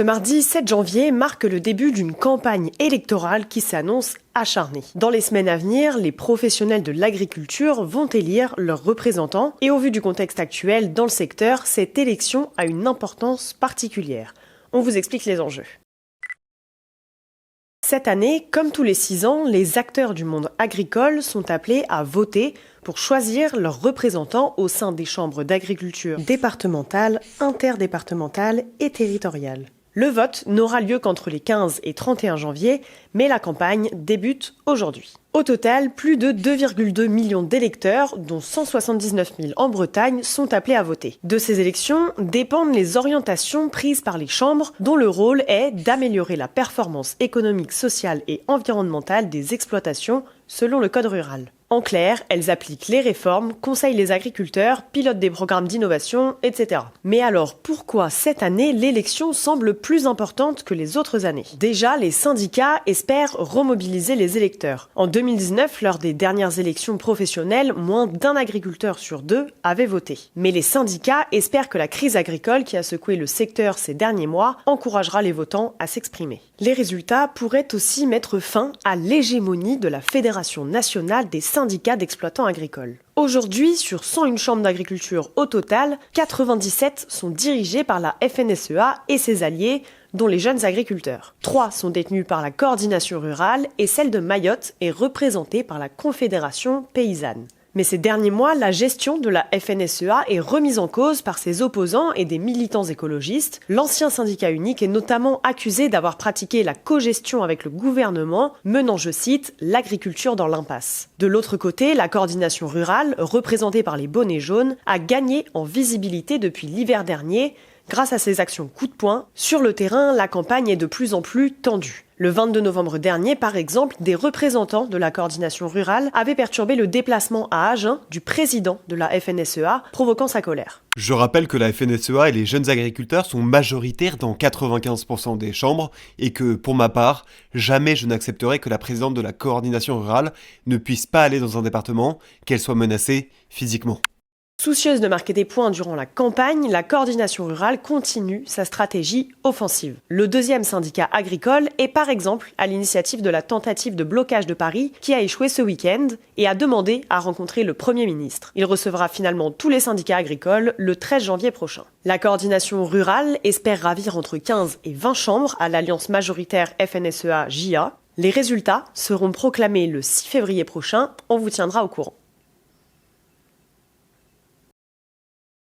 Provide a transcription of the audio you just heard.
Ce mardi 7 janvier marque le début d'une campagne électorale qui s'annonce acharnée. Dans les semaines à venir, les professionnels de l'agriculture vont élire leurs représentants et au vu du contexte actuel dans le secteur, cette élection a une importance particulière. On vous explique les enjeux. Cette année, comme tous les 6 ans, les acteurs du monde agricole sont appelés à voter pour choisir leurs représentants au sein des chambres d'agriculture départementales, interdépartementales et territoriales. Le vote n'aura lieu qu'entre les 15 et 31 janvier, mais la campagne débute aujourd'hui. Au total, plus de 2,2 millions d'électeurs, dont 179 000 en Bretagne, sont appelés à voter. De ces élections dépendent les orientations prises par les chambres, dont le rôle est d'améliorer la performance économique, sociale et environnementale des exploitations selon le code rural. En clair, elles appliquent les réformes, conseillent les agriculteurs, pilotent des programmes d'innovation, etc. Mais alors, pourquoi cette année l'élection semble plus importante que les autres années ? Déjà, les syndicats espèrent remobiliser les électeurs. En 2019, lors des dernières élections professionnelles, moins d'un agriculteur sur 2 avait voté. Mais les syndicats espèrent que la crise agricole qui a secoué le secteur ces derniers mois encouragera les votants à s'exprimer. Les résultats pourraient aussi mettre fin à l'hégémonie de la Fédération nationale des syndicats d'exploitants agricoles. Aujourd'hui, sur 101 chambres d'agriculture au total, 97 sont dirigées par la FNSEA et ses alliés, dont les jeunes agriculteurs. 3 sont détenues par la coordination rurale et celle de Mayotte est représentée par la Confédération paysanne. Mais ces derniers mois, la gestion de la FNSEA est remise en cause par ses opposants et des militants écologistes. L'ancien syndicat unique est notamment accusé d'avoir pratiqué la cogestion avec le gouvernement, menant, je cite, l'agriculture dans l'impasse. De l'autre côté, la coordination rurale, représentée par les bonnets jaunes, a gagné en visibilité depuis l'hiver dernier, grâce à ses actions coup de poing. Sur le terrain, la campagne est de plus en plus tendue. Le 22 novembre dernier, par exemple, des représentants de la coordination rurale avaient perturbé le déplacement à Agen du président de la FNSEA, provoquant sa colère. Je rappelle que la FNSEA et les jeunes agriculteurs sont majoritaires dans 95% des chambres et que, pour ma part, jamais je n'accepterai que la présidente de la coordination rurale ne puisse pas aller dans un département, qu'elle soit menacée physiquement. Soucieuse de marquer des points durant la campagne, la coordination rurale continue sa stratégie offensive. Le deuxième syndicat agricole est par exemple à l'initiative de la tentative de blocage de Paris qui a échoué ce week-end et a demandé à rencontrer le Premier ministre. Il recevra finalement tous les syndicats agricoles le 13 janvier prochain. La coordination rurale espère ravir entre 15 et 20 chambres à l'alliance majoritaire FNSEA-JA. Les résultats seront proclamés le 6 février prochain, on vous tiendra au courant.